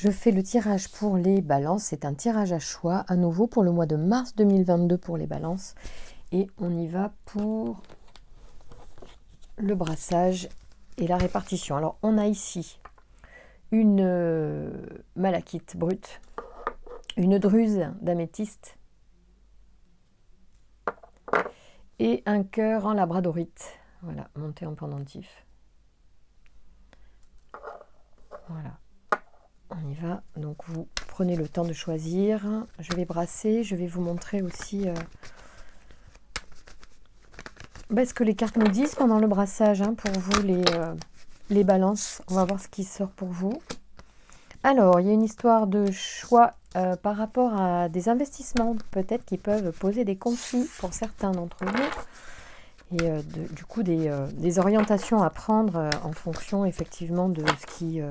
Je fais le tirage pour les balances. C'est un tirage à choix à nouveau pour le mois de mars 2022 pour les balances. Et on y va pour le brassage et la répartition. Alors, on a ici une malachite brute, une druse d'améthyste et un cœur en labradorite. Voilà, monté en pendentif. Voilà. On y va, donc vous prenez le temps de choisir. Je vais brasser, je vais vous montrer aussi ce que les cartes nous disent pendant le brassage pour vous les balances. On va voir ce qui sort pour vous. Alors, il y a une histoire de choix par rapport à des investissements peut-être qui peuvent poser des conflits pour certains d'entre vous. Et du coup, des orientations à prendre en fonction effectivement de ce qui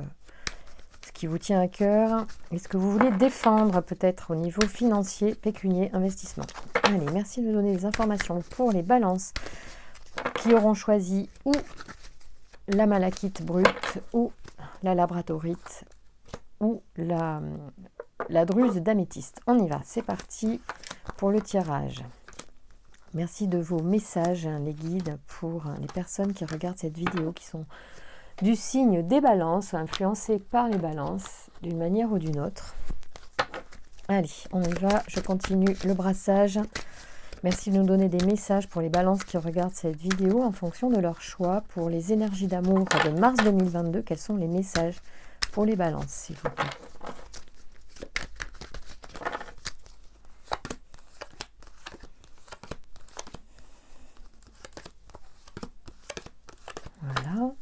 vous tient à cœur et ce que vous voulez défendre peut-être au niveau financier, pécunier, investissement. Allez, merci de me donner des informations pour les balances qui auront choisi ou la malachite brute ou la labradorite ou la druse d'améthyste. On y va, c'est parti pour le tirage. Merci de vos messages, les guides, pour les personnes qui regardent cette vidéo, qui sont du signe des balances, influencées par les balances, d'une manière ou d'une autre. Allez, on y va, je continue le brassage. Merci de nous donner des messages pour les balances qui regardent cette vidéo en fonction de leur choix. Pour les énergies d'amour de mars 2022, quels sont les messages pour les balances, s'il vous plaît? Voilà.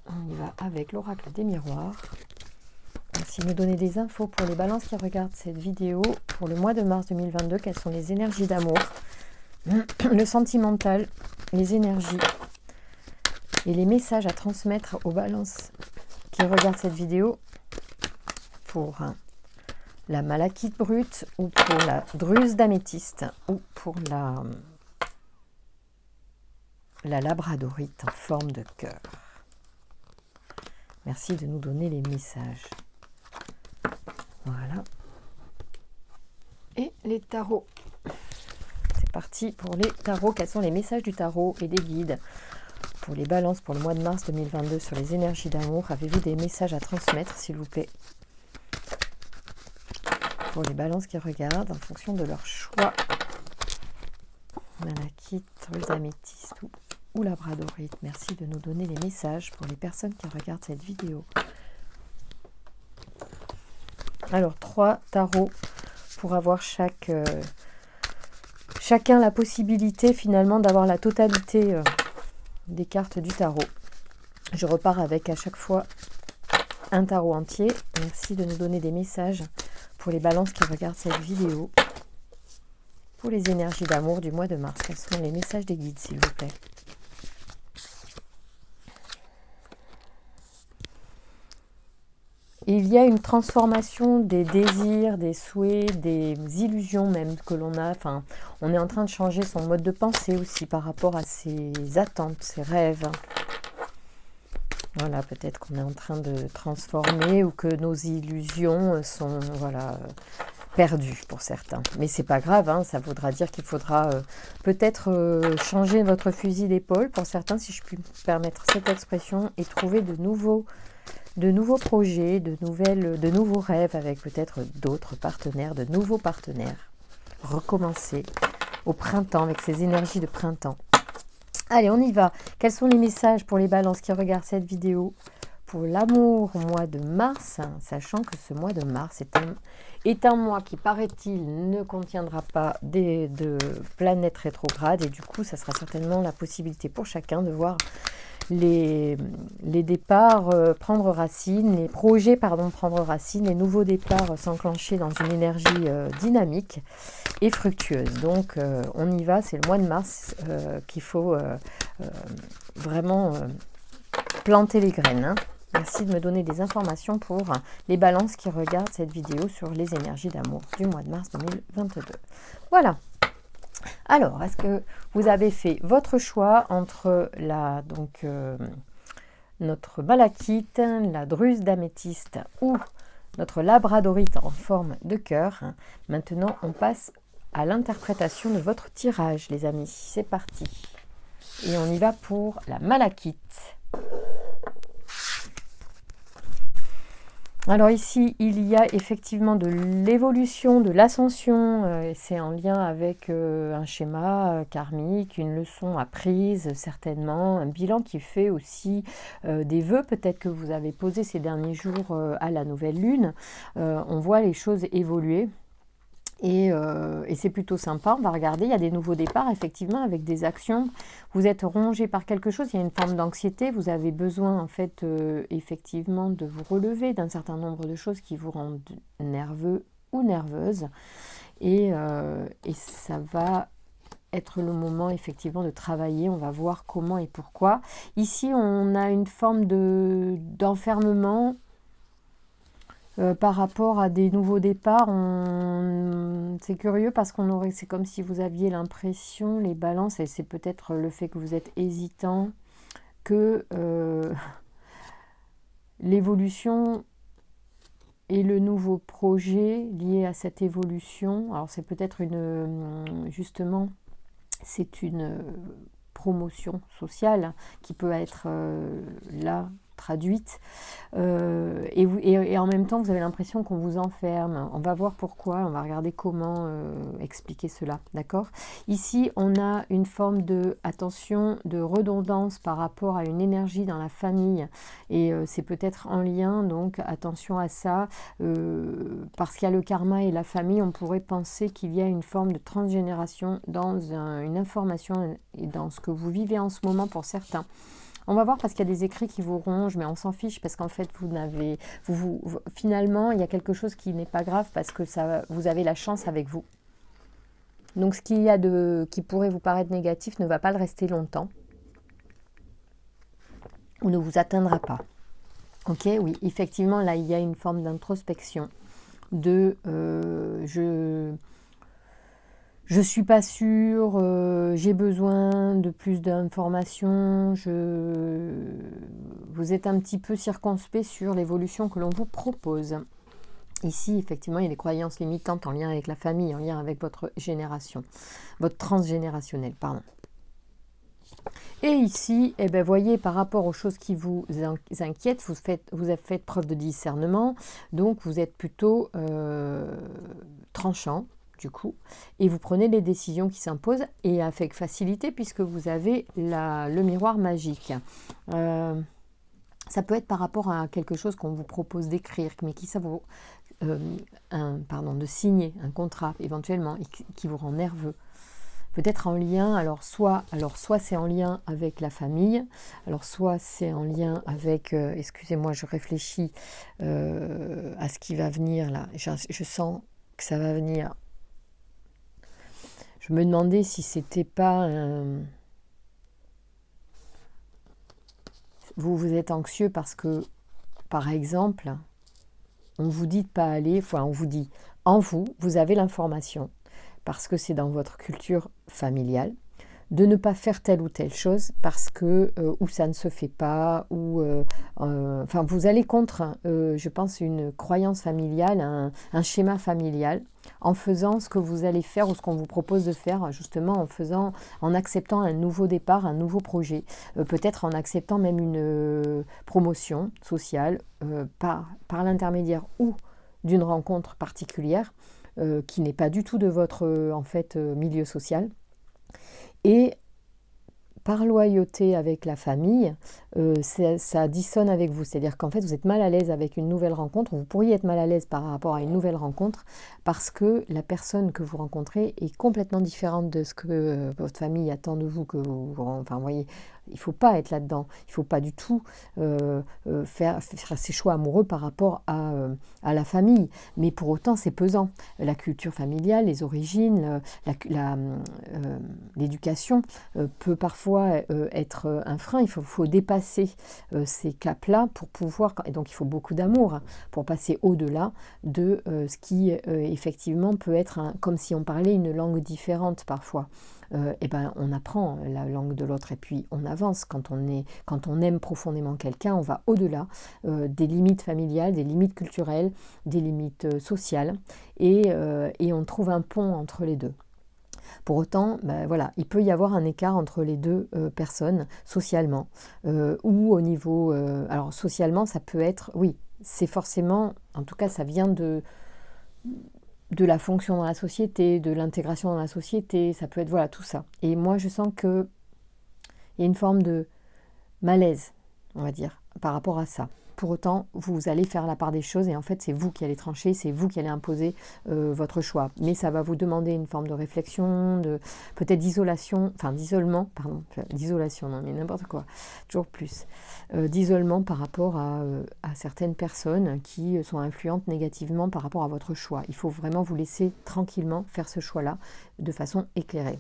On y va avec l'oracle des miroirs. Merci de me donner des infos pour les balances qui regardent cette vidéo. Pour le mois de mars 2022, quelles sont les énergies d'amour, le sentimental, les énergies et les messages à transmettre aux balances qui regardent cette vidéo pour la malachite brute ou pour la druse d'améthyste ou pour la labradorite en forme de cœur. Merci de nous donner les messages. Voilà. Et les tarots. C'est parti pour les tarots. Quels sont les messages du tarot et des guides pour les balances pour le mois de mars 2022 sur les énergies d'amour? Avez-vous des messages à transmettre, s'il vous plaît, pour les balances qui regardent en fonction de leur choix? Malachite, druse d'améthyste ou labradorite. Merci de nous donner les messages pour les personnes qui regardent cette vidéo. Alors, 3 tarots pour avoir chacun la possibilité finalement d'avoir la totalité des cartes du tarot. Je repars avec à chaque fois un tarot entier. Merci de nous donner des messages pour les balances qui regardent cette vidéo. Pour les énergies d'amour du mois de mars, quels sont les messages des guides, s'il vous plaît? Il y a une transformation des désirs, des souhaits, des illusions même que l'on a. Enfin, on est en train de changer son mode de pensée aussi par rapport à ses attentes, ses rêves. Voilà, peut-être qu'on est en train de transformer ou que nos illusions sont perdues pour certains. Mais c'est pas grave, ça voudra dire qu'il faudra peut-être changer votre fusil d'épaule pour certains, si je puis me permettre cette expression, et trouver de nouveaux projets, de nouveaux rêves avec peut-être d'autres partenaires, de nouveaux partenaires. Recommencer au printemps avec ces énergies de printemps. Allez, on y va. Quels sont les messages pour les balances qui regardent cette vidéo pour l'amour au mois de mars, sachant que ce mois de mars est un mois qui, paraît-il, ne contiendra pas de planètes rétrogrades et du coup, ça sera certainement la possibilité pour chacun de voir les départs prendre racine, les projets prendre racine, les nouveaux départs s'enclencher dans une énergie dynamique et fructueuse. Donc on y va, c'est le mois de mars qu'il faut vraiment planter les graines. Merci de me donner des informations pour les balances qui regardent cette vidéo sur les énergies d'amour du mois de mars 2022. Voilà. Alors, est-ce que vous avez fait votre choix entre notre malachite, la druse d'améthyste ou notre labradorite en forme de cœur. Maintenant, on passe à l'interprétation de votre tirage, les amis. C'est parti. Et on y va pour la malachite. Alors ici, il y a effectivement de l'évolution, de l'ascension. C'est en lien avec un schéma karmique, une leçon apprise certainement, un bilan qui fait aussi des vœux peut-être que vous avez posés ces derniers jours à la nouvelle lune. On voit les choses évoluer. Et c'est plutôt sympa, on va regarder, il y a des nouveaux départs, effectivement, avec des actions. Vous êtes rongé par quelque chose, il y a une forme d'anxiété, vous avez besoin, en fait, effectivement, de vous relever d'un certain nombre de choses qui vous rendent nerveux ou nerveuse. Et ça va être le moment, effectivement, de travailler, on va voir comment et pourquoi. Ici, on a une forme d'enfermement. Par rapport à des nouveaux départs, c'est curieux parce c'est comme si vous aviez l'impression, les balances, et c'est peut-être le fait que vous êtes hésitant, que l'évolution et le nouveau projet lié à cette évolution, alors c'est peut-être justement, c'est une promotion sociale qui peut être là, traduite, et en même temps vous avez l'impression qu'on vous enferme. On va voir pourquoi, on va regarder comment expliquer cela, d'accord. Ici on a une forme de, attention, de redondance par rapport à une énergie dans la famille, et c'est peut-être en lien, donc attention à ça, parce qu'il y a le karma et la famille, on pourrait penser qu'il y a une forme de transgénération dans une information et dans ce que vous vivez en ce moment pour certains. On va voir parce qu'il y a des écrits qui vous rongent, mais on s'en fiche parce qu'en fait, finalement, il y a quelque chose qui n'est pas grave parce que vous avez la chance avec vous. Donc, ce qu'il y a qui pourrait vous paraître négatif ne va pas le rester longtemps ou ne vous atteindra pas. Ok, oui, effectivement, là, il y a une forme d'introspection je suis pas sûre, j'ai besoin de plus d'informations, vous êtes un petit peu circonspect sur l'évolution que l'on vous propose. Ici, effectivement, il y a des croyances limitantes en lien avec la famille, en lien avec votre génération, votre transgénérationnel, pardon. Et ici, eh bien, voyez, par rapport aux choses qui vous inquiètent, vous avez fait preuve de discernement, donc vous êtes plutôt tranchant, du coup, et vous prenez les décisions qui s'imposent, et avec facilité, puisque vous avez le miroir magique. Ça peut être par rapport à quelque chose qu'on vous propose d'écrire, mais qui ça vous... de signer un contrat, éventuellement, et qui vous rend nerveux. Peut-être en lien, alors soit c'est en lien avec la famille, alors soit c'est en lien avec, excusez-moi, je réfléchis à ce qui va venir là, je sens que ça va venir. Je me demandais si c'était pas vous êtes anxieux parce que, par exemple, on vous dit de pas aller, enfin on vous dit, vous avez l'information, parce que c'est dans votre culture familiale, de ne pas faire telle ou telle chose parce que ou ça ne se fait pas, ou vous allez contre, je pense, une croyance familiale, un schéma familial, en faisant ce que vous allez faire ou ce qu'on vous propose de faire, justement en acceptant un nouveau départ, un nouveau projet, peut-être en acceptant même une promotion sociale par l'intermédiaire ou d'une rencontre particulière qui n'est pas du tout de votre milieu social. Et par loyauté avec la famille, ça dissonne avec vous. C'est-à-dire qu'en fait, vous êtes mal à l'aise avec une nouvelle rencontre. Vous pourriez être mal à l'aise par rapport à une nouvelle rencontre parce que la personne que vous rencontrez est complètement différente de ce que votre famille attend de vous. Vous voyez, il ne faut pas être là-dedans. Il ne faut pas du tout faire ses choix amoureux par rapport à la famille. Mais pour autant, c'est pesant. La culture familiale, les origines, l'éducation peut parfois être un frein. Il faut dépasser ces caps-là pour pouvoir... Et donc, il faut beaucoup d'amour pour passer au-delà de ce qui, effectivement, peut être comme si on parlait une langue différente parfois. et ben on apprend la langue de l'autre et puis on avance. Quand on aime profondément quelqu'un, on va au-delà des limites familiales, des limites culturelles, des limites sociales, et on trouve un pont entre les deux. Pour autant, ben voilà, il peut y avoir un écart entre les deux personnes socialement, ou au niveau... alors socialement, ça peut être... Oui, c'est forcément... En tout cas, ça vient de la fonction dans la société, de l'intégration dans la société, ça peut être... Voilà, tout ça. Et moi, je sens qu'il y a une forme de malaise, on va dire, par rapport à ça. Pour autant, vous allez faire la part des choses et en fait, c'est vous qui allez trancher, c'est vous qui allez imposer votre choix. Mais ça va vous demander une forme de réflexion, peut-être d'isolement, non mais n'importe quoi, toujours plus, d'isolement par rapport à certaines personnes qui sont influentes négativement par rapport à votre choix. Il faut vraiment vous laisser tranquillement faire ce choix-là de façon éclairée.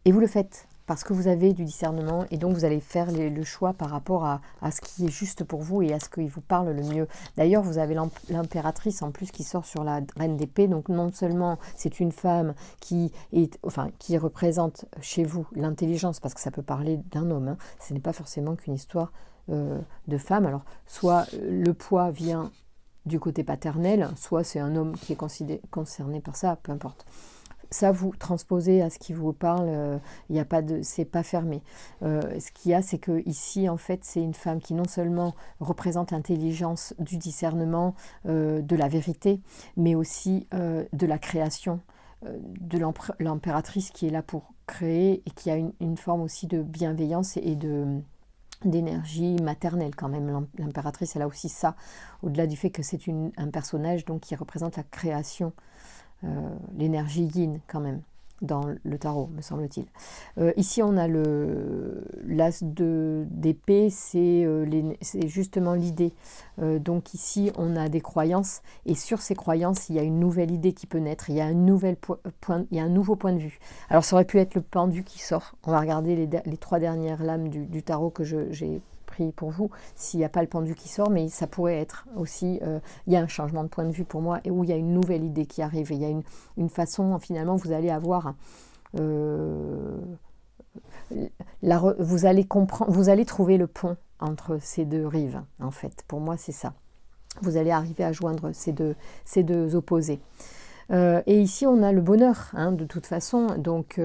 Et vous le faites. Parce que vous avez du discernement et donc vous allez faire le choix par rapport à ce qui est juste pour vous et à ce qui vous parle le mieux. D'ailleurs, vous avez l'impératrice en plus qui sort sur la reine d'épée. Donc non seulement c'est une femme qui représente chez vous l'intelligence, parce que ça peut parler d'un homme. Hein. Ce n'est pas forcément qu'une histoire de femme. Alors, soit le poids vient du côté paternel, soit c'est un homme qui est concerné par ça, peu importe. Ça, vous transposez à ce qui vous parle, c'est pas fermé. Ce qu'il y a, c'est que ici, en fait, c'est une femme qui non seulement représente l'intelligence du discernement, de la vérité, mais aussi de la création, de l'impératrice qui est là pour créer et qui a une forme aussi de bienveillance et d'énergie maternelle quand même. L'impératrice, elle a aussi ça, au-delà du fait que c'est un personnage donc, qui représente la création. L'énergie yin quand même dans le tarot, me semble-t-il. Ici on a l'as d'épée, c'est justement l'idée. Donc ici on a des croyances et sur ces croyances il y a une nouvelle idée qui peut naître, il y a un nouveau point de vue. Alors ça aurait pu être le pendu qui sort. On va regarder les 3 dernières lames du tarot que j'ai pris pour vous, s'il n'y a pas le pendu qui sort, mais ça pourrait être aussi, il y a un changement de point de vue pour moi, et où il y a une nouvelle idée qui arrive, et il y a une façon, finalement, vous allez avoir, vous allez comprendre, vous allez trouver le pont entre ces deux rives, en fait. Pour moi, c'est ça. Vous allez arriver à joindre ces deux opposés. Et ici, on a le bonheur, hein, de toute façon. Donc,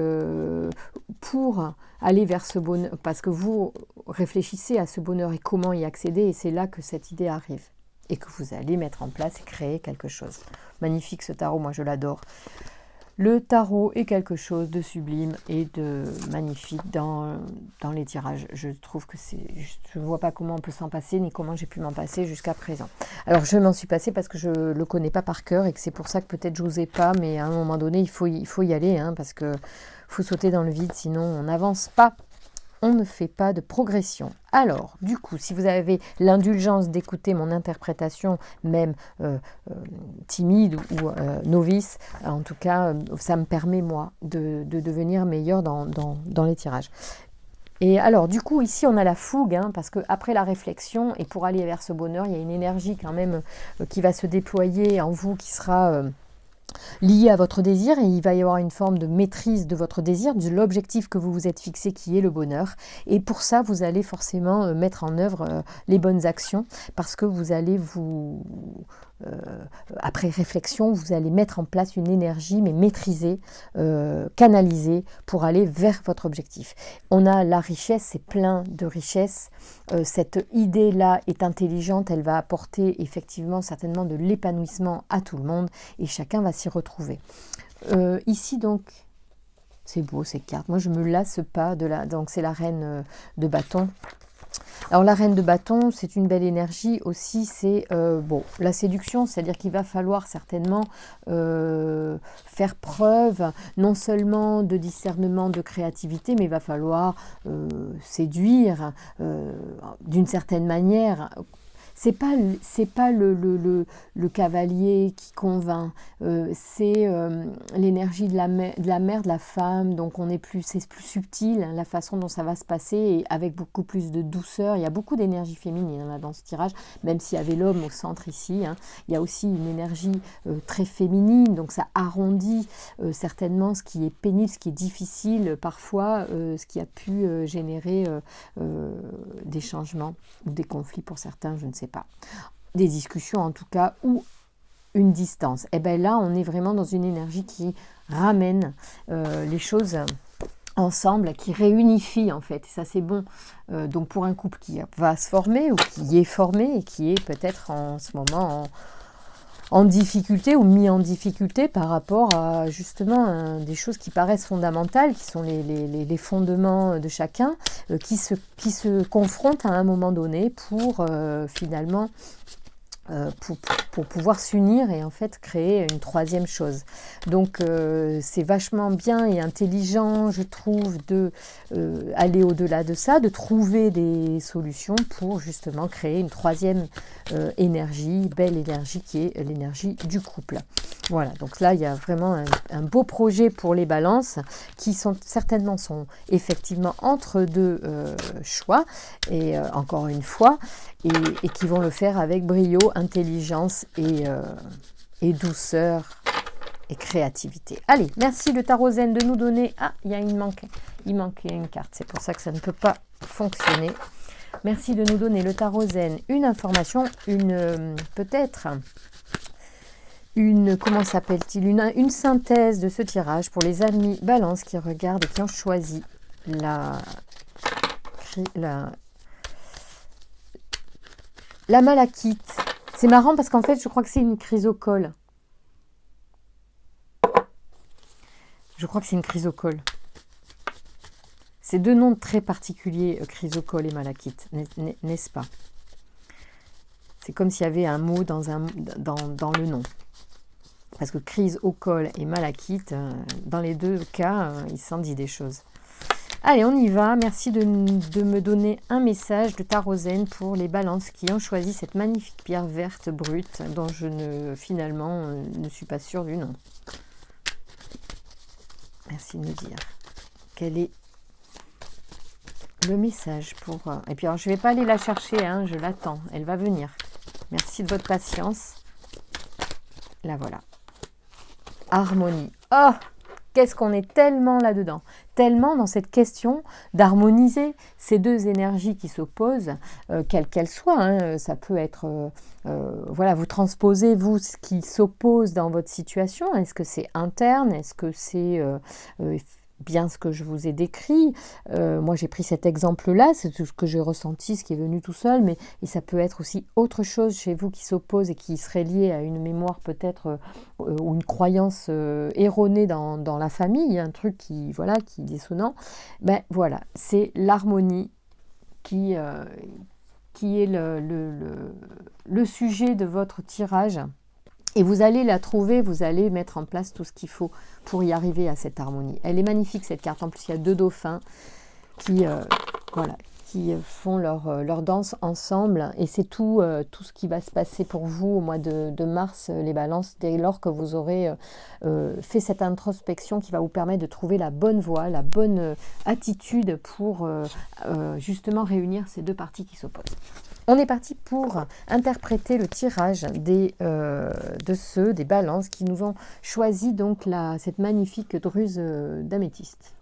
pour aller vers ce bonheur, parce que vous réfléchissez à ce bonheur et comment y accéder, et c'est là que cette idée arrive. Et que vous allez mettre en place et créer quelque chose. Magnifique ce tarot, moi je l'adore. Le tarot est quelque chose de sublime et de magnifique dans les tirages. Je trouve que je ne vois pas comment on peut s'en passer, ni comment j'ai pu m'en passer jusqu'à présent. Alors je m'en suis passée parce que je ne le connais pas par cœur et que c'est pour ça que peut-être je n'osais pas, mais à un moment donné, il faut y aller, hein, parce qu'il faut sauter dans le vide, sinon on n'avance pas. On ne fait pas de progression. Alors, du coup, si vous avez l'indulgence d'écouter mon interprétation, même timide ou novice, en tout cas, ça me permet, moi, de devenir meilleure dans les tirages. Et alors, du coup, ici, on a la fougue, hein, parce qu'après la réflexion, et pour aller vers ce bonheur, il y a une énergie quand même qui va se déployer en vous, qui sera... lié à votre désir, et il va y avoir une forme de maîtrise de votre désir, de l'objectif que vous vous êtes fixé qui est le bonheur. Et pour ça, vous allez forcément mettre en œuvre les bonnes actions, parce que vous allez après réflexion, vous allez mettre en place une énergie, mais maîtrisée, canalisée, pour aller vers votre objectif. On a la richesse, c'est plein de richesse. Cette idée-là est intelligente, elle va apporter effectivement certainement de l'épanouissement à tout le monde, et chacun va s'y retrouver. Ici donc, c'est beau ces cartes, moi je ne me lasse pas donc c'est la reine de bâton. Alors la reine de bâton, c'est une belle énergie aussi, c'est la séduction, c'est-à-dire qu'il va falloir certainement faire preuve non seulement de discernement, de créativité, mais il va falloir séduire d'une certaine manière. c'est pas le cavalier qui convainc, c'est l'énergie de la mère, de la femme, donc c'est plus subtil, hein, la façon dont ça va se passer, et avec beaucoup plus de douceur. Il y a beaucoup d'énergie féminine là, dans ce tirage, même s'il y avait l'homme au centre ici, hein, il y a aussi une énergie très féminine, donc ça arrondit certainement ce qui est pénible, ce qui est difficile, parfois ce qui a pu générer des changements ou des conflits pour certains, je ne sais pas. Des discussions en tout cas, ou une distance. Et bien là, on est vraiment dans une énergie qui ramène les choses ensemble, qui réunifie en fait. Et ça, c'est bon. Donc pour un couple qui va se former ou qui est formé et qui est peut-être en ce moment en difficulté ou mis en difficulté par rapport à justement des choses qui paraissent fondamentales, qui sont les fondements de chacun, qui se confrontent à un moment donné pour finalement pour pouvoir s'unir et en fait créer une troisième chose. Donc c'est vachement bien et intelligent, je trouve, de aller au-delà de ça, de trouver des solutions pour justement créer une troisième énergie, belle énergie qui est l'énergie du couple. Voilà, donc là il y a vraiment un beau projet pour les balances qui sont effectivement entre deux choix, et encore une fois, et qui vont le faire avec brio, intelligence et douceur et créativité. Allez, merci le tarot zen de nous donner... Ah, il manquait une carte, c'est pour ça que ça ne peut pas fonctionner. Merci de nous donner le tarot zen, une information, peut-être comment s'appelle-t-il, une synthèse de ce tirage pour les amis balance qui regardent et qui ont choisi la malachite. C'est marrant parce qu'en fait, je crois que c'est une chrysocole. Je crois que c'est une chrysocole. C'est deux noms très particuliers, chrysocole et malachite, n'est-ce pas? C'est comme s'il y avait un mot dans le nom. Parce que chrysocole et malachite, dans les deux cas, il s'en dit des choses. Allez, on y va. Merci de me donner un message de tarot zen pour les balances qui ont choisi cette magnifique pierre verte brute dont finalement ne suis pas sûre du nom. Merci de me dire quel est le message pour... Et puis alors, je ne vais pas aller la chercher, hein, je l'attends. Elle va venir. Merci de votre patience. La voilà. Harmonie. Oh, qu'est-ce qu'on est tellement là-dedans, tellement dans cette question d'harmoniser ces deux énergies qui s'opposent, quelles qu'elles soient, hein, ça peut être, voilà, vous transposez, vous, ce qui s'oppose dans votre situation, est-ce que c'est interne, est-ce que c'est bien ce que je vous ai décrit, moi j'ai pris cet exemple-là, c'est tout ce que j'ai ressenti, ce qui est venu tout seul, et ça peut être aussi autre chose chez vous qui s'oppose et qui serait lié à une mémoire peut-être ou une croyance erronée dans la famille, un truc qui est dissonant. Ben voilà, c'est l'harmonie qui est le sujet de votre tirage. Et vous allez la trouver, vous allez mettre en place tout ce qu'il faut pour y arriver à cette harmonie. Elle est magnifique cette carte, en plus il y a deux dauphins qui font leur danse ensemble. Et c'est tout ce qui va se passer pour vous au mois de mars, les balances, dès lors que vous aurez fait cette introspection qui va vous permettre de trouver la bonne voie, la bonne attitude pour justement réunir ces deux parties qui s'opposent. On est parti pour interpréter le tirage des balances qui nous ont choisi donc cette magnifique druse d'améthyste.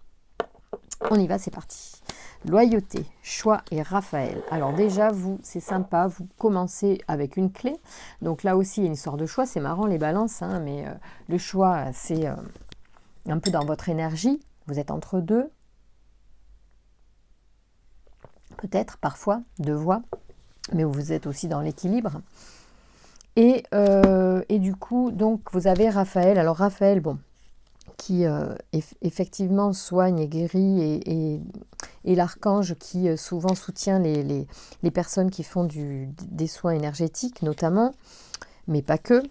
On y va, c'est parti. Loyauté, choix et Raphaël. Alors déjà, c'est sympa, vous commencez avec une clé. Donc là aussi, il y a une sorte de choix. C'est marrant les balances, hein, mais le choix, c'est un peu dans votre énergie. Vous êtes entre deux. Peut-être, parfois, deux voix. Mais vous êtes aussi dans l'équilibre. Et du coup, donc, vous avez Raphaël. Alors, Raphaël, bon, qui effectivement soigne et guérit, et l'archange qui souvent soutient les personnes qui font des soins énergétiques, notamment, mais pas que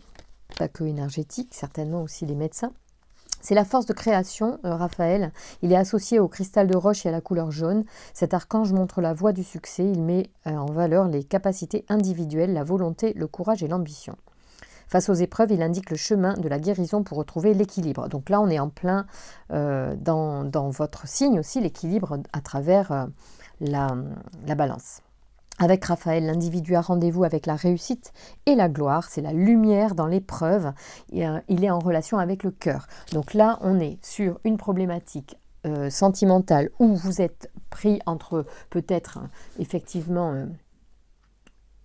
énergétiques, certainement aussi les médecins. C'est la force de création, Raphaël. Il est associé au cristal de roche et à la couleur jaune. Cet archange montre la voie du succès. Il met en valeur les capacités individuelles, la volonté, le courage et l'ambition. Face aux épreuves, il indique le chemin de la guérison pour retrouver l'équilibre. Donc là, on est en plein dans votre signe aussi, l'équilibre à travers la balance. Avec Raphaël, l'individu a rendez-vous avec la réussite et la gloire. C'est la lumière dans l'épreuve. Il est en relation avec le cœur. Donc là, on est sur une problématique sentimentale où vous êtes pris entre peut-être effectivement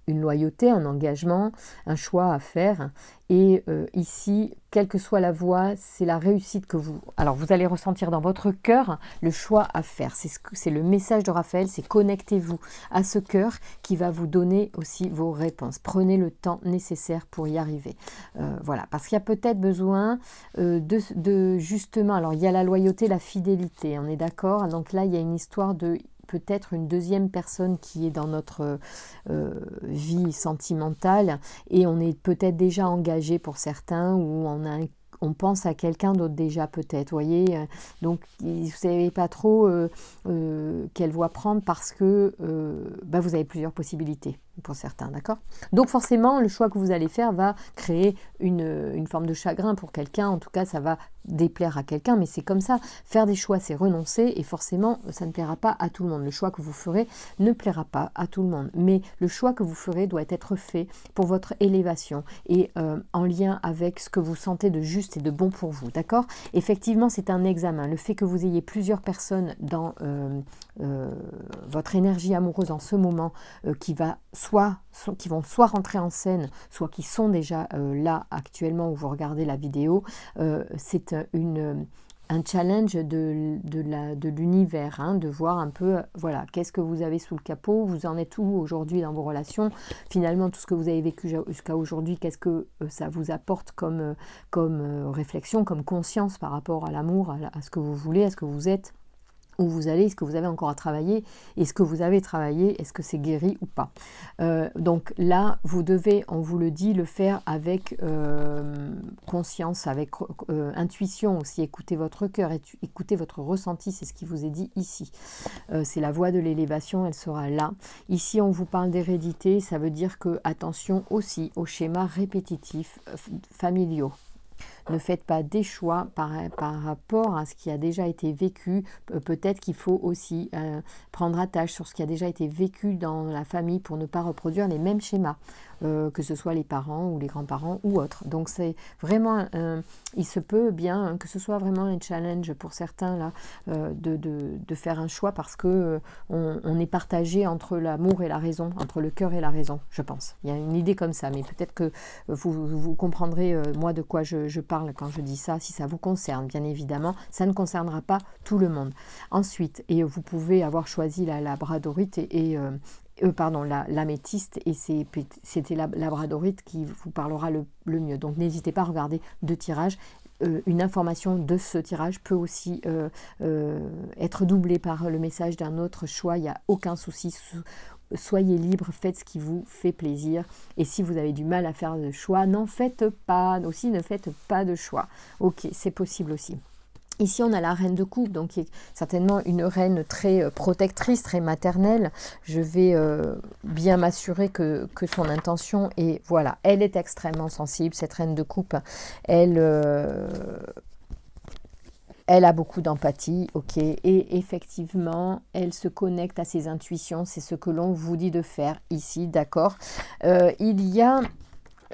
une loyauté, un engagement, un choix à faire. Et ici, quelle que soit la voie, c'est la réussite que vous... Alors, vous allez ressentir dans votre cœur le choix à faire. C'est le message de Raphaël, c'est connectez-vous à ce cœur qui va vous donner aussi vos réponses. Prenez le temps nécessaire pour y arriver. Voilà, parce qu'il y a peut-être besoin de justement... Alors, il y a la loyauté, la fidélité, on est d'accord. Donc là, il y a une histoire de... peut-être une deuxième personne qui est dans notre vie sentimentale et on est peut-être déjà engagé pour certains ou on pense à quelqu'un d'autre déjà peut-être, voyez, donc vous ne savez pas trop quelle voie prendre parce que vous avez plusieurs possibilités pour certains, d'accord? Donc forcément, le choix que vous allez faire va créer une forme de chagrin pour quelqu'un, en tout cas ça va déplaire à quelqu'un, mais c'est comme ça, faire des choix c'est renoncer et forcément ça ne plaira pas à tout le monde, le choix que vous ferez ne plaira pas à tout le monde, mais le choix que vous ferez doit être fait pour votre élévation et en lien avec ce que vous sentez de juste et de bon pour vous, d'accord? Effectivement c'est un examen, le fait que vous ayez plusieurs personnes dans votre énergie amoureuse en ce moment qui vont soit rentrer en scène, soit qui sont déjà là actuellement où vous regardez la vidéo, c'est un challenge de l'univers, hein, de voir un peu, voilà, qu'est-ce que vous avez sous le capot, vous en êtes où aujourd'hui dans vos relations, finalement tout ce que vous avez vécu jusqu'à aujourd'hui, qu'est-ce que ça vous apporte comme réflexion, comme conscience par rapport à l'amour, à ce que vous voulez, à ce que vous êtes, où vous allez, est-ce que vous avez encore à travailler, est-ce que vous avez travaillé, est-ce que c'est guéri ou pas. Donc là, vous devez, on vous le dit, le faire avec conscience, avec intuition aussi, écoutez votre cœur, écoutez votre ressenti, c'est ce qui vous est dit ici. C'est la voie de l'élévation, elle sera là. Ici, on vous parle d'hérédité, ça veut dire que, attention aussi aux schémas répétitifs familiaux. Ne faites pas des choix par rapport à ce qui a déjà été vécu. Peut-être qu'il faut aussi prendre attache sur ce qui a déjà été vécu dans la famille pour ne pas reproduire les mêmes schémas, que ce soit les parents ou les grands-parents ou autres. Donc c'est vraiment, il se peut bien que ce soit vraiment un challenge pour certains là, de faire un choix parce que on est partagé entre l'amour et la raison, entre le cœur et la raison, je pense. Il y a une idée comme ça, mais peut-être que vous comprendrez moi de quoi je parle quand je dis ça, si ça vous concerne, bien évidemment, ça ne concernera pas tout le monde. Ensuite, et vous pouvez avoir choisi la labradorite l'améthyste, et c'était la labradorite qui vous parlera le mieux. Donc n'hésitez pas à regarder 2 tirages. Une information de ce tirage peut aussi être doublée par le message d'un autre choix, il n'y a aucun souci. Soyez libre, faites ce qui vous fait plaisir. Et si vous avez du mal à faire de choix, n'en faites pas. Aussi, ne faites pas de choix. Ok, c'est possible aussi. Ici, on a la reine de coupe, donc qui est certainement une reine très protectrice, très maternelle. Je vais bien m'assurer que son intention est... Voilà, elle est extrêmement sensible, cette reine de coupe. Elle a beaucoup d'empathie, ok, et effectivement, elle se connecte à ses intuitions, c'est ce que l'on vous dit de faire ici, d'accord. Il y a,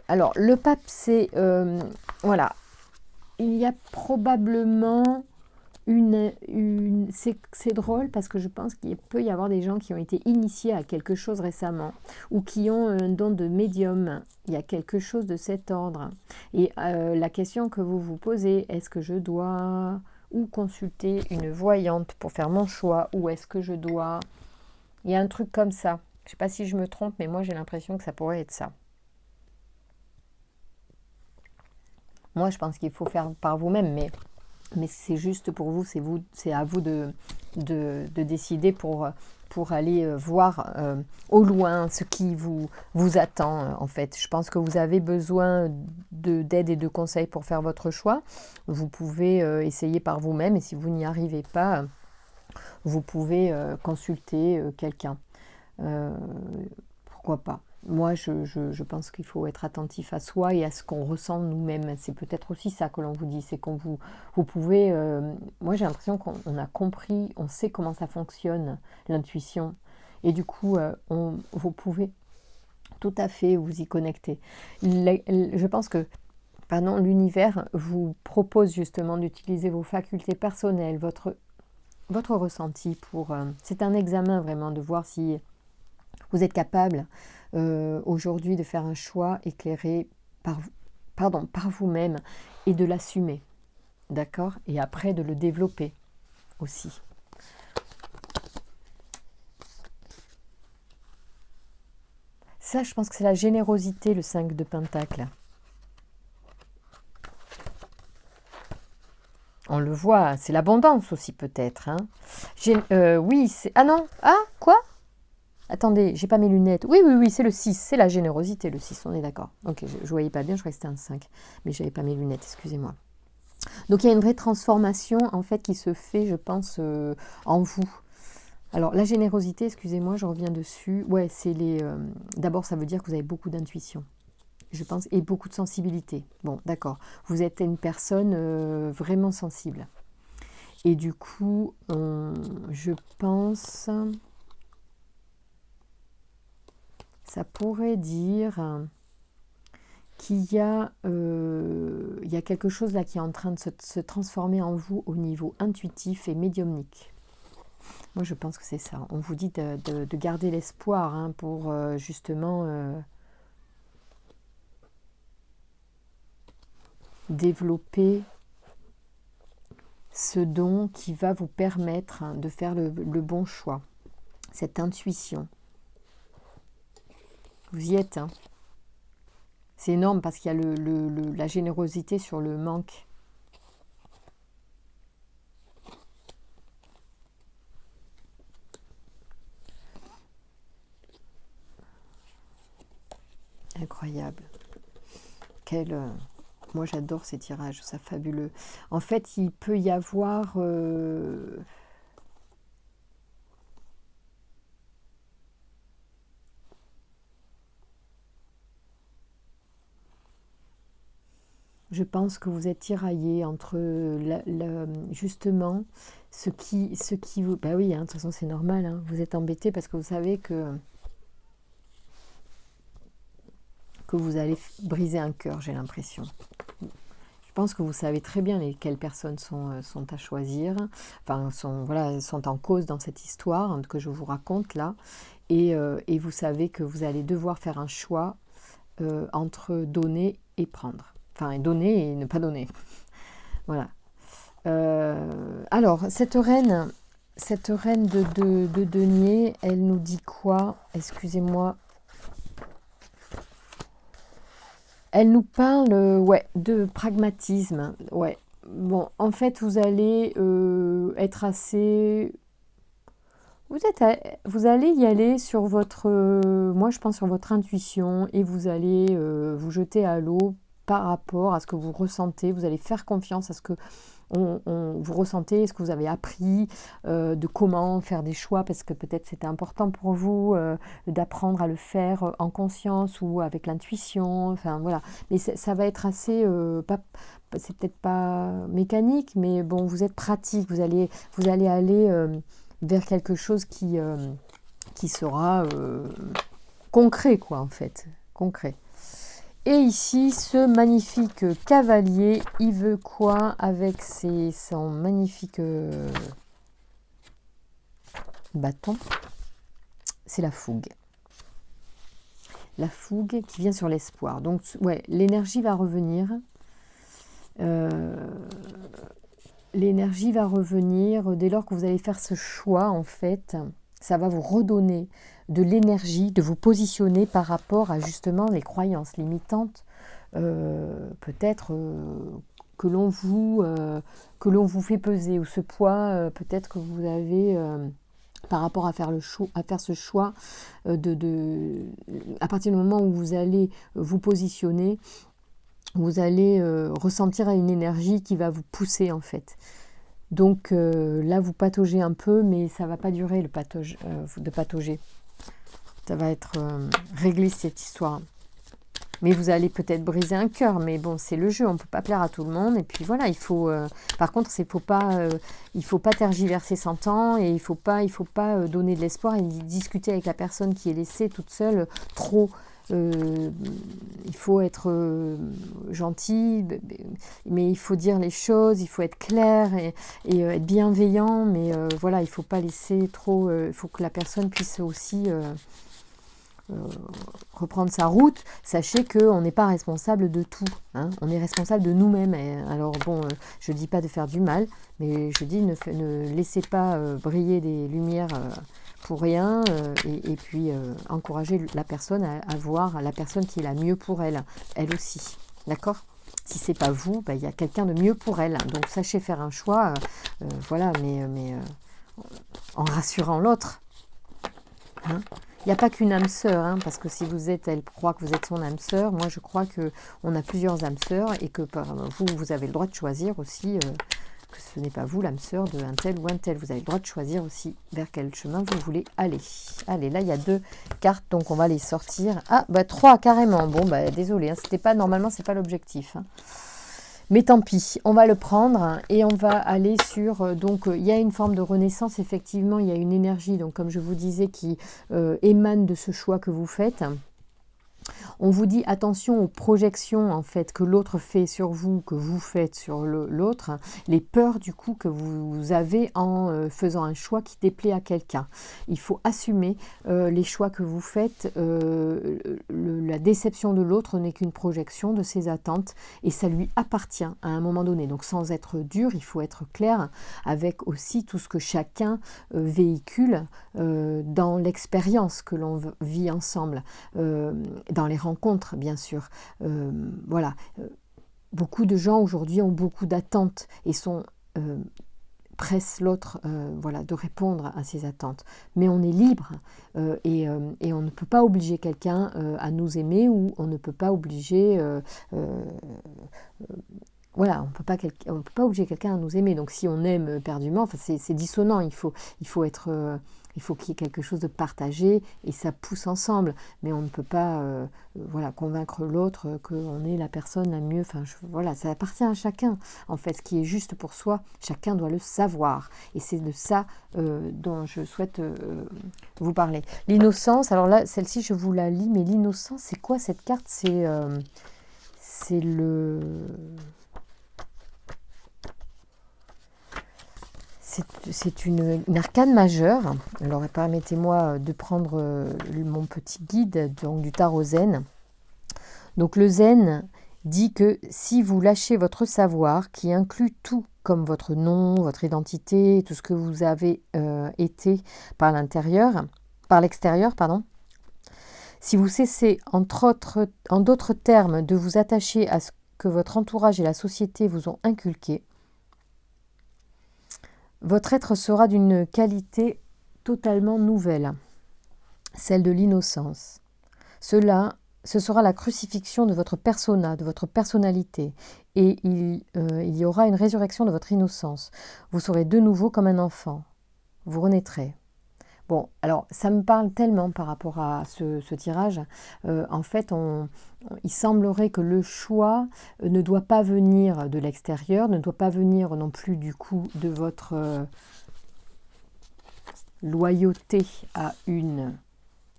alors le pape, c'est, voilà, il y a probablement c'est drôle parce que je pense qu'il peut y avoir des gens qui ont été initiés à quelque chose récemment ou qui ont un don de médium. Il y a quelque chose de cet ordre. Et la question que vous vous posez, est-ce que je dois ou consulter une voyante pour faire mon choix, ou est-ce que je dois... Il y a un truc comme ça. Je ne sais pas si je me trompe, mais moi j'ai l'impression que ça pourrait être ça. Moi je pense qu'il faut faire par vous-même, mais c'est juste pour vous, c'est à vous de décider pour aller voir au loin ce qui vous attend en fait. Je pense que vous avez besoin d'aide et de conseils pour faire votre choix. Vous pouvez essayer par vous-même et si vous n'y arrivez pas, vous pouvez consulter quelqu'un. Pourquoi pas? Moi, je pense qu'il faut être attentif à soi et à ce qu'on ressent nous-mêmes. C'est peut-être aussi ça que l'on vous dit, c'est qu'on vous pouvez... moi, j'ai l'impression qu'on a compris, on sait comment ça fonctionne, l'intuition. Et du coup, vous pouvez tout à fait vous y connecter. Je pense que l'univers vous propose justement d'utiliser vos facultés personnelles, votre ressenti pour... c'est un examen vraiment de voir si vous êtes capable aujourd'hui de faire un choix éclairé par vous-même et de l'assumer, d'accord? Et après de le développer aussi. Ça, je pense que c'est la générosité, le 5 de Pentacle. On le voit, c'est l'abondance aussi peut-être. Hein. Oui, c'est... Ah non, ah, quoi? Attendez, j'ai pas mes lunettes. Oui, c'est le 6, c'est la générosité, le 6, on est d'accord. Ok, je voyais pas bien, je croyais que c'était un 5, mais j'avais pas mes lunettes, excusez-moi. Donc il y a une vraie transformation en fait qui se fait, je pense, en vous. Alors la générosité, excusez-moi, je reviens dessus. Ouais, c'est les... D'abord, ça veut dire que vous avez beaucoup d'intuition, je pense, et beaucoup de sensibilité. Bon, d'accord. Vous êtes une personne vraiment sensible. Et du coup, je pense... Ça pourrait dire qu'il y a quelque chose là qui est en train de se transformer en vous au niveau intuitif et médiumnique. Moi, je pense que c'est ça. On vous dit de garder l'espoir hein, pour justement développer ce don qui va vous permettre hein, de faire le bon choix. Cette intuition. Vous y êtes. Hein. C'est énorme parce qu'il y a la générosité sur le manque. Incroyable. Moi, j'adore ces tirages, c'est fabuleux. En fait, il peut y avoir... Je pense que vous êtes tiraillé entre justement ce qui vous... Bah oui, hein, de toute façon c'est normal, hein, vous êtes embêté parce que vous savez que vous allez briser un cœur, j'ai l'impression. Je pense que vous savez très bien lesquelles personnes sont à choisir, enfin sont en cause dans cette histoire hein, que je vous raconte là, et vous savez que vous allez devoir faire un choix entre donner et prendre. Enfin, donner et ne pas donner. Voilà. Alors, cette reine de denier, elle nous dit quoi? Excusez-moi. Elle nous parle de pragmatisme. Ouais. Bon, en fait, vous allez être assez... Vous allez y aller sur votre... moi, je pense sur votre intuition et vous allez vous jeter à l'eau par rapport à ce que vous ressentez, vous allez faire confiance à ce que vous ressentez, ce que vous avez appris, de comment faire des choix, parce que peut-être c'était important pour vous d'apprendre à le faire en conscience ou avec l'intuition, enfin voilà. Mais ça va être assez, c'est peut-être pas mécanique, mais bon, vous êtes pratique, vous allez aller vers quelque chose qui sera concret, quoi, en fait, concret. Et ici, ce magnifique cavalier, il veut quoi avec son magnifique bâton? C'est la fougue. La fougue qui vient sur l'espoir. Donc, ouais, l'énergie va revenir. L'énergie va revenir dès lors que vous allez faire ce choix, en fait. Ça va vous redonner de l'énergie, de vous positionner par rapport à justement les croyances limitantes, peut-être que l'on vous fait peser, ou ce poids peut-être que vous avez par rapport à faire ce choix à partir du moment où vous allez vous positionner, vous allez ressentir une énergie qui va vous pousser en fait. Donc là, vous pataugez un peu, mais ça ne va pas durer de patauger. Ça va être réglé cette histoire. Mais vous allez peut-être briser un cœur, mais bon, c'est le jeu, on ne peut pas plaire à tout le monde. Et puis voilà, par contre, il ne faut pas tergiverser son temps, et il faut pas donner de l'espoir et discuter avec la personne qui est laissée toute seule trop. Il faut être gentil, mais il faut dire les choses, il faut être clair et être bienveillant, mais voilà, il ne faut pas laisser trop. Il faut que la personne puisse aussi reprendre sa route. Sachez qu'on n'est pas responsable de tout, hein. On est responsable de nous-mêmes. Alors bon, je ne dis pas de faire du mal, mais je dis ne laissez pas briller des lumières pour rien, et puis encourager la personne à voir la personne qui est la mieux pour elle aussi, d'accord? Si c'est pas vous, il y a quelqu'un de mieux pour elle, donc sachez faire un choix, voilà, mais en rassurant l'autre, hein. Il n'y a pas qu'une âme sœur, hein, parce que si elle croit que vous êtes son âme sœur, moi je crois qu'on a plusieurs âmes sœurs, et que vous avez le droit de choisir aussi que ce n'est pas vous l'âme sœur d'un tel ou un tel. Vous avez le droit de choisir aussi vers quel chemin vous voulez aller. Allez, là il y a 2 cartes, donc on va les sortir. Ah, 3 carrément. Bon, désolé, hein, normalement c'est pas l'objectif, hein. Mais tant pis, on va le prendre et on va aller sur... donc, il y a une forme de renaissance, effectivement, il y a une énergie, donc comme je vous disais, qui émane de ce choix que vous faites. On vous dit attention aux projections en fait que l'autre fait sur vous, que vous faites sur l'autre, les peurs du coup que vous avez en faisant un choix qui déplaît à quelqu'un. Il faut assumer les choix que vous faites. La déception de l'autre n'est qu'une projection de ses attentes et ça lui appartient à un moment donné. Donc sans être dur, il faut être clair avec aussi tout ce que chacun véhicule dans l'expérience que l'on vit ensemble. Dans les rencontres, bien sûr. Voilà. Beaucoup de gens aujourd'hui ont beaucoup d'attentes et pressent l'autre voilà, de répondre à ces attentes. Mais on est libre et on ne peut pas obliger quelqu'un à nous aimer, ou on ne peut pas obliger... voilà, on ne peut pas obliger quelqu'un à nous aimer. Donc si on aime perdument, c'est dissonant. Il faut être... il faut qu'il y ait quelque chose de partagé et ça pousse ensemble. Mais on ne peut pas voilà, convaincre l'autre qu'on est la personne la mieux. Voilà, ça appartient à chacun. En fait, ce qui est juste pour soi, chacun doit le savoir. Et c'est de ça dont je souhaite vous parler. L'innocence, alors là, celle-ci, je vous la lis, mais l'innocence, c'est quoi cette carte? C'est une arcane majeure. Alors permettez-moi de prendre mon petit guide donc, du tarot zen. Donc le zen dit que si vous lâchez votre savoir, qui inclut tout comme votre nom, votre identité, tout ce que vous avez été par l'extérieur, pardon, si vous cessez en d'autres termes de vous attacher à ce que votre entourage et la société vous ont inculqué, votre être sera d'une qualité totalement nouvelle, celle de l'innocence. Ce sera la crucifixion de votre persona, de votre personnalité, et il y aura une résurrection de votre innocence. Vous serez de nouveau comme un enfant. Vous renaîtrez. Bon, alors ça me parle tellement par rapport à ce tirage. En fait, il semblerait que le choix ne doit pas venir de l'extérieur, ne doit pas venir non plus du coup de votre loyauté à une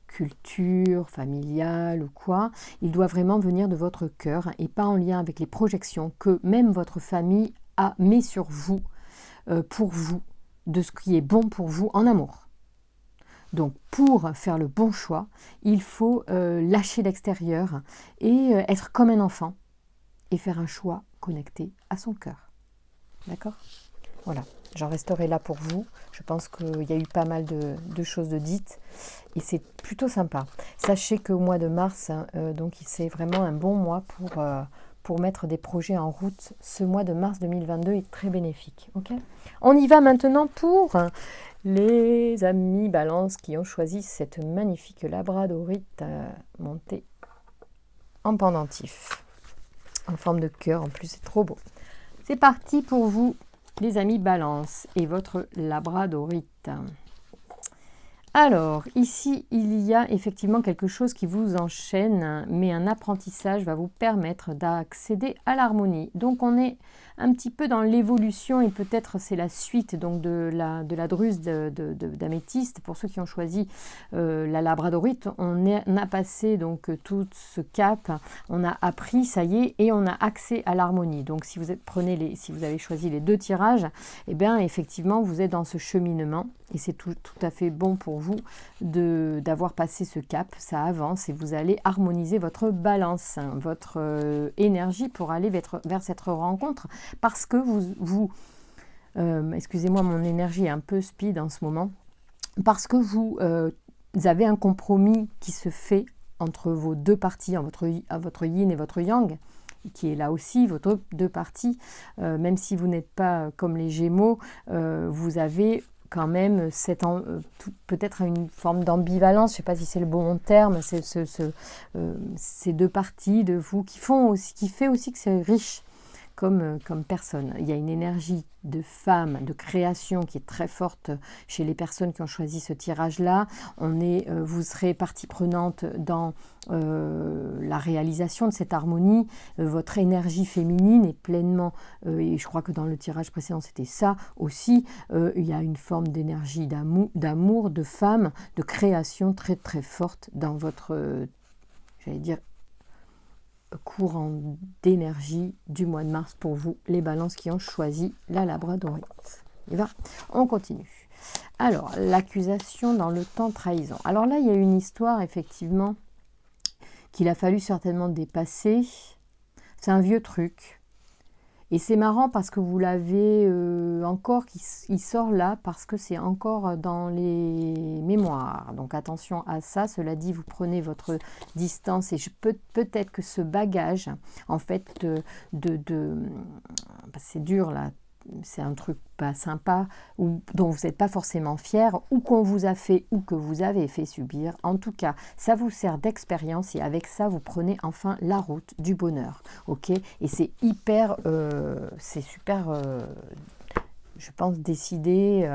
culture familiale ou quoi. Il doit vraiment venir de votre cœur et pas en lien avec les projections que même votre famille met sur vous, pour vous, de ce qui est bon pour vous en amour. Donc, pour faire le bon choix, il faut lâcher l'extérieur et être comme un enfant et faire un choix connecté à son cœur. D'accord ? Voilà, j'en resterai là pour vous. Je pense qu'il y a eu pas mal de choses de dites et c'est plutôt sympa. Sachez qu'au mois de mars, donc c'est vraiment un bon mois pour mettre des projets en route. Ce mois de mars 2022 est très bénéfique. Okay, on y va maintenant pour les amis Balance qui ont choisi cette magnifique labradorite montée en pendentif, en forme de cœur. En plus, c'est trop beau. C'est parti pour vous, les amis Balance et votre labradorite. Alors, ici, il y a effectivement quelque chose qui vous enchaîne, mais un apprentissage va vous permettre d'accéder à l'harmonie. Donc, on est un petit peu dans l'évolution et peut-être c'est la suite donc de la druse d'améthyste. Pour ceux qui ont choisi la labradorite, on a passé donc tout ce cap, on a appris, ça y est, et on a accès à l'harmonie. Donc, si vous avez choisi les 2 tirages, eh bien, effectivement, vous êtes dans ce cheminement. Et c'est tout à fait bon pour vous d'avoir passé ce cap, ça avance et vous allez harmoniser votre balance, votre énergie pour aller vers cette rencontre parce que excusez-moi, mon énergie est un peu speed en ce moment, parce que vous avez un compromis qui se fait entre vos 2 parties, votre yin et votre yang, qui est là aussi, votre 2 parties, même si vous n'êtes pas comme les Gémeaux, vous avez quand même peut-être une forme d'ambivalence, je ne sais pas si c'est le bon terme, c'est ces 2 parties de vous qui fait aussi que c'est riche comme personne. Il y a une énergie de femme, de création qui est très forte chez les personnes qui ont choisi ce tirage-là. Vous serez partie prenante dans la réalisation de cette harmonie. Votre énergie féminine est pleinement, et je crois que dans le tirage précédent c'était ça aussi, il y a une forme d'énergie d'amour, de femme, de création très très forte dans votre, j'allais dire, courant d'énergie du mois de mars pour vous, les balances qui ont choisi la labradorite. Et ben, on continue. Alors, l'accusation dans le temps trahison. Alors là, il y a une histoire, effectivement, qu'il a fallu certainement dépasser. C'est un vieux truc. Et c'est marrant parce que vous l'avez encore, il sort là parce que c'est encore dans les mémoires. Donc attention à ça. Cela dit, vous prenez votre distance et peut-être que ce bagage, en fait, c'est dur là, c'est un truc pas sympa dont vous n'êtes pas forcément fier, ou qu'on vous a fait ou que vous avez fait subir. En tout cas, ça vous sert d'expérience et avec ça, vous prenez enfin la route du bonheur. Ok, et c'est super, je pense, décidé.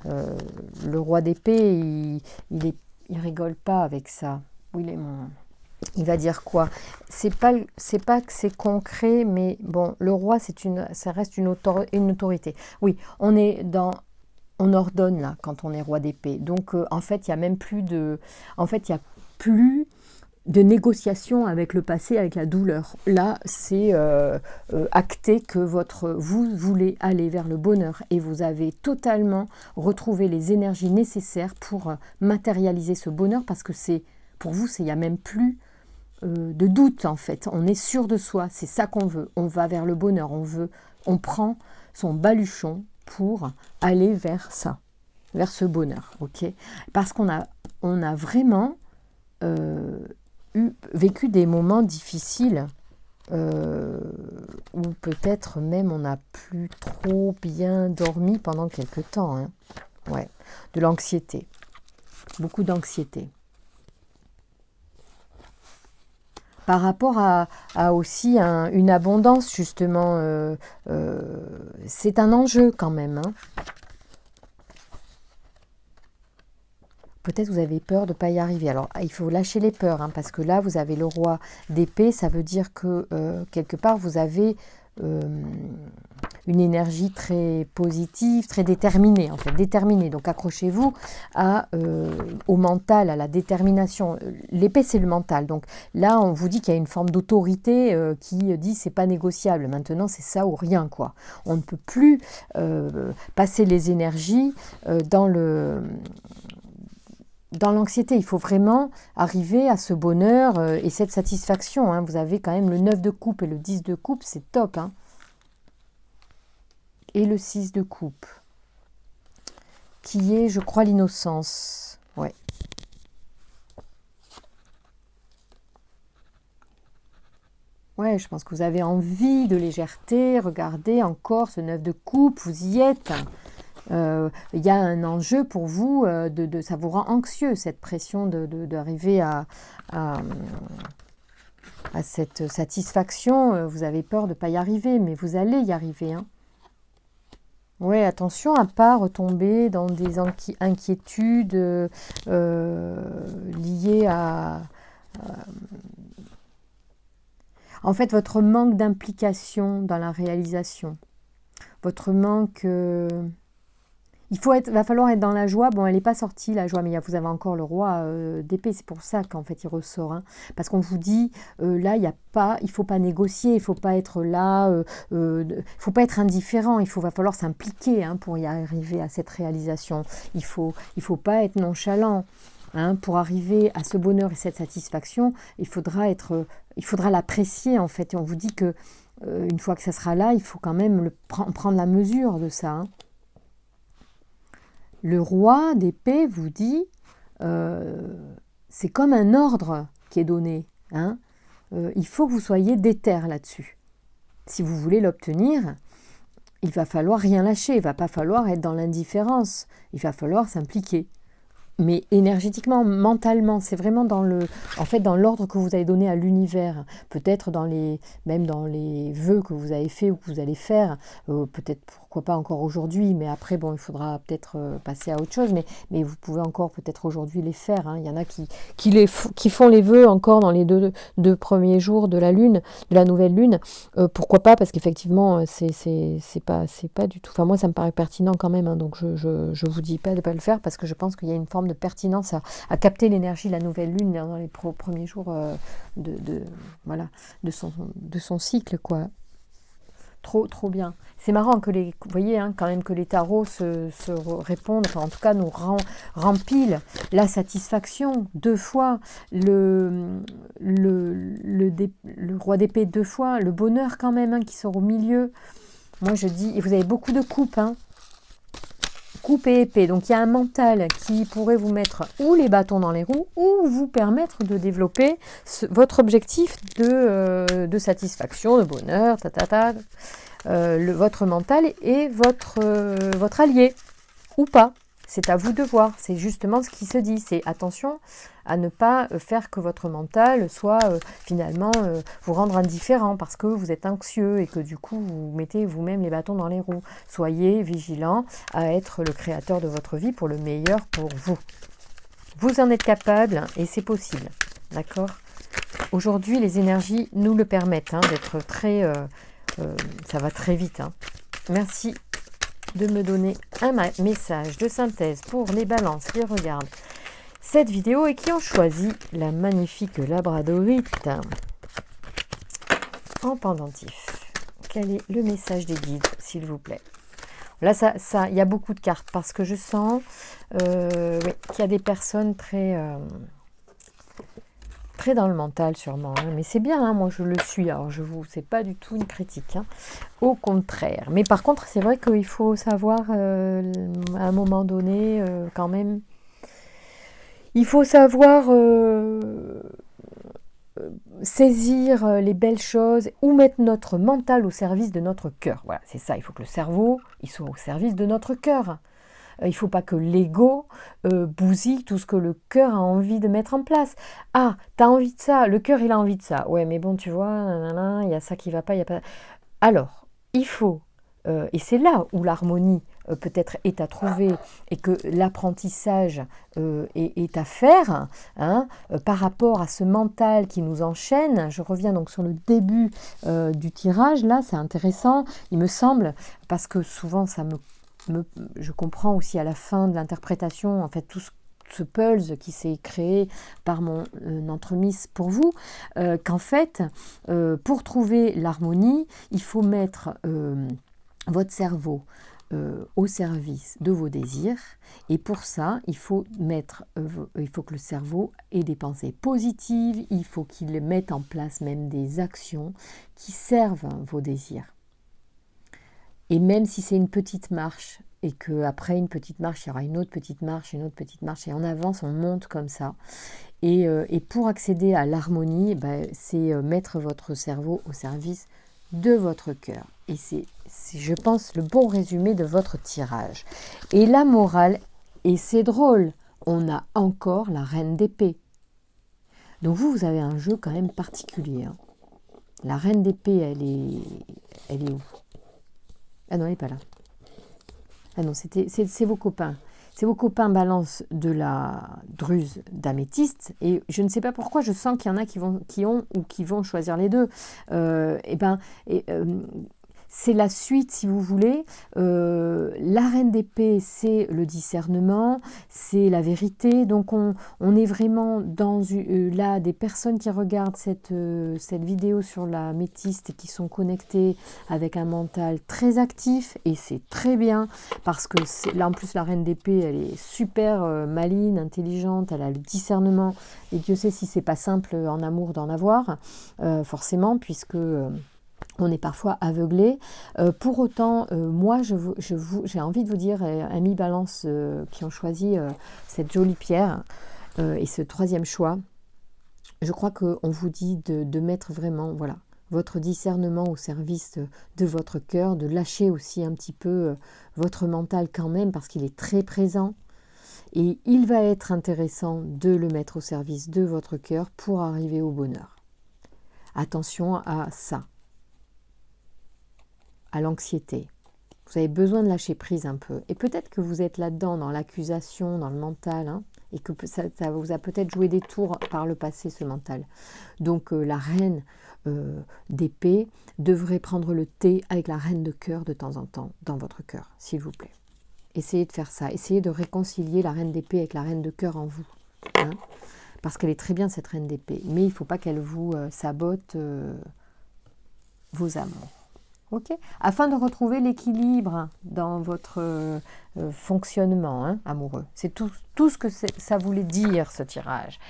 Le roi d'épée, il rigole pas avec ça. Où il est mon... Il va dire quoi? C'est pas que c'est concret, mais bon, le roi, ça reste une autorité. Oui, on ordonne là quand on est roi d'épée. Donc en fait, il y a même plus de, négociation avec le passé, avec la douleur. Là, c'est acté que vous voulez aller vers le bonheur et vous avez totalement retrouvé les énergies nécessaires pour matérialiser ce bonheur parce que pour vous, il n'y a même plus de doute en fait. On est sûr de soi, c'est ça qu'on veut. On va vers le bonheur, on prend son baluchon pour aller vers ça, vers ce bonheur, ok? Parce qu'on a vraiment vécu des moments difficiles où peut-être même on n'a plus trop bien dormi pendant quelque temps. Hein. Ouais, de l'anxiété, beaucoup d'anxiété. Par rapport à aussi une abondance, justement, c'est un enjeu quand même. Hein. Peut-être vous avez peur de ne pas y arriver. Alors, il faut lâcher les peurs, hein, parce que là, vous avez le roi d'épée. Ça veut dire que, quelque part, vous avez une énergie très positive, très déterminée, en fait, déterminée. Donc, accrochez-vous au mental, à la détermination. L'épée, c'est le mental. Donc, là, on vous dit qu'il y a une forme d'autorité qui dit c'est pas négociable. Maintenant, c'est ça ou rien, quoi. On ne peut plus passer les énergies dans l'anxiété. Il faut vraiment arriver à ce bonheur et cette satisfaction. Hein. Vous avez quand même le 9 de coupe et le 10 de coupe, c'est top. Hein. Et le 6 de coupe, qui est, je crois, l'innocence. Ouais. Ouais, je pense que vous avez envie de légèreté. Regardez encore ce 9 de coupe, vous y êtes. Il y a un enjeu pour vous, ça vous rend anxieux, cette pression d'arriver à, à cette satisfaction. Vous avez peur de ne pas y arriver, mais vous allez y arriver. Hein. Oui, attention à ne pas retomber dans des inquiétudes liées à... En fait, votre manque d'implication dans la réalisation, votre manque... va falloir être dans la joie. Bon, elle n'est pas sortie, la joie, mais vous avez encore le roi d'épée. C'est pour ça qu'en fait, il ressort. Hein. Parce qu'on vous dit, là, il ne faut pas négocier, il ne faut pas être là, il ne faut pas être indifférent. Va falloir s'impliquer pour y arriver à cette réalisation. Il faut pas être nonchalant. Hein. Pour arriver à ce bonheur et cette satisfaction, il faudra l'apprécier, en fait. Et on vous dit que une fois que ça sera là, il faut quand même prendre la mesure de ça. Hein. Le roi d'épée vous dit, c'est comme un ordre qui est donné. Hein. Il faut que vous soyez déter là-dessus. Si vous voulez l'obtenir, il va falloir rien lâcher, il ne va pas falloir être dans l'indifférence, il va falloir s'impliquer. Mais énergétiquement, mentalement, c'est vraiment dans l'ordre que vous avez donné à l'univers, peut-être même dans les vœux que vous avez faits ou que vous allez faire, peut-être pourquoi pas encore aujourd'hui, mais après, bon, il faudra peut-être passer à autre chose, mais vous pouvez encore peut-être aujourd'hui les faire. Hein. Il y en a qui font les vœux encore dans les deux premiers jours de la lune, de la nouvelle lune. Pourquoi pas, parce qu'effectivement, c'est pas du tout... Enfin, moi, ça me paraît pertinent quand même, hein, donc je vous dis pas de pas le faire, parce que je pense qu'il y a une forme de pertinence à capter l'énergie de la nouvelle lune dans les premiers jours de son cycle, quoi. Trop bien. C'est marrant que vous voyez, hein, quand même que les tarots se répondent, enfin, en tout cas nous rempilent la satisfaction 2 fois, le roi d'épée 2 fois, le bonheur quand même, hein, qui sort au milieu. Moi je dis, et vous avez beaucoup de coupes, hein, coupe et épée. Donc il y a un mental qui pourrait vous mettre ou les bâtons dans les roues ou vous permettre de développer votre objectif de satisfaction, de bonheur, votre mental est votre allié ou pas. C'est à vous de voir. C'est justement ce qui se dit. C'est attention à ne pas faire que votre mental soit finalement vous rendre indifférent parce que vous êtes anxieux et que du coup vous mettez vous-même les bâtons dans les roues. Soyez vigilant à être le créateur de votre vie pour le meilleur pour vous. Vous en êtes capable et c'est possible. D'accord ? Aujourd'hui, les énergies nous le permettent d'être très... ça va très vite. Hein. Merci de me donner un message de synthèse pour les balances qui regardent cette vidéo et qui ont choisi la magnifique labradorite en pendentif. Quel est le message des guides, s'il vous plaît? Là, il y a beaucoup de cartes parce que je sens qu'il y a des personnes très dans le mental sûrement, hein. Mais c'est bien, hein, moi je le suis, alors c'est pas du tout une critique, hein. Au contraire. Mais par contre, c'est vrai qu'il faut savoir à un moment donné, quand même, il faut savoir saisir les belles choses ou mettre notre mental au service de notre cœur. Voilà, c'est ça, il faut que le cerveau il soit au service de notre cœur. Il ne faut pas que l'ego bousille tout ce que le cœur a envie de mettre en place. Ah, tu as envie de ça, le cœur il a envie de ça. Ouais, mais bon, tu vois, il y a ça qui ne va pas, il y a pas... Alors, il faut, et c'est là où l'harmonie peut-être est à trouver et que l'apprentissage est à faire, hein, par rapport à ce mental qui nous enchaîne. Je reviens donc sur le début du tirage, là, c'est intéressant, il me semble, parce que souvent je comprends aussi à la fin de l'interprétation, en fait, tout ce pulse qui s'est créé par mon entremise pour vous, qu'en fait, pour trouver l'harmonie, il faut mettre votre cerveau au service de vos désirs, et pour ça, il faut que le cerveau ait des pensées positives, il faut qu'il mette en place même des actions qui servent vos désirs. Et même si c'est une petite marche, et qu'après une petite marche, il y aura une autre petite marche, une autre petite marche, et on avance, on monte comme ça. Et pour accéder à l'harmonie, c'est mettre votre cerveau au service de votre cœur. Et c'est, je pense, le bon résumé de votre tirage. Et la morale, et c'est drôle, on a encore la reine d'épée. Donc vous avez un jeu quand même particulier. Hein. La reine d'épée, elle est où? Ah non, elle n'est pas là. Ah non, c'est vos copains. C'est vos copains balance de la druse d'améthyste. Et je ne sais pas pourquoi, je sens qu'il y en a qui vont choisir les deux. C'est la suite, si vous voulez. La reine d'épée, c'est le discernement, c'est la vérité. Donc, on est vraiment dans là des personnes qui regardent cette vidéo sur la métiste et qui sont connectées avec un mental très actif. Et c'est très bien parce que là, en plus, la reine d'épée, elle est super maligne, intelligente, elle a le discernement. Et Dieu sait si c'est pas simple en amour d'en avoir, forcément, puisque... on est parfois aveuglé. Pour autant, moi, j'ai envie de vous dire, amis Balance qui ont choisi cette jolie pierre et ce troisième choix, je crois qu'on vous dit de mettre vraiment votre discernement au service de votre cœur, de lâcher aussi un petit peu votre mental quand même, parce qu'il est très présent. Et il va être intéressant de le mettre au service de votre cœur pour arriver au bonheur. Attention à ça. À l'anxiété. Vous avez besoin de lâcher prise un peu. Et peut-être que vous êtes là-dedans, dans l'accusation, dans le mental, hein, et que ça vous a peut-être joué des tours par le passé, ce mental. Donc la reine d'épée devrait prendre le thé avec la reine de cœur de temps en temps dans votre cœur, s'il vous plaît. Essayez de faire ça. Essayez de réconcilier la reine d'épée avec la reine de cœur en vous. Hein, parce qu'elle est très bien, cette reine d'épée. Mais il ne faut pas qu'elle vous sabote vos amours. Okay. Afin de retrouver l'équilibre dans votre fonctionnement amoureux. C'est tout ce que ça voulait dire, ce tirage.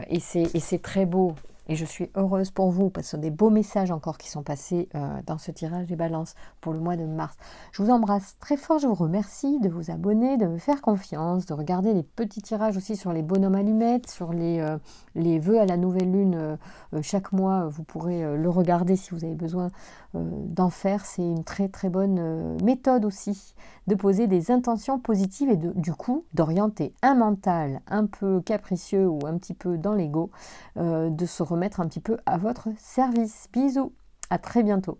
Et c'est très beau. Et je suis heureuse pour vous, parce que ce sont des beaux messages encore qui sont passés dans ce tirage des balances pour le mois de mars. Je vous embrasse très fort, je vous remercie de vous abonner, de me faire confiance, de regarder les petits tirages aussi sur les bonhommes allumettes, sur les vœux à la nouvelle lune. Chaque mois, vous pourrez le regarder si vous avez besoin d'en faire. C'est une très très bonne méthode aussi de poser des intentions positives et du coup d'orienter un mental un peu capricieux ou un petit peu dans l'ego, de se remettre un petit peu à votre service. Bisous, à très bientôt.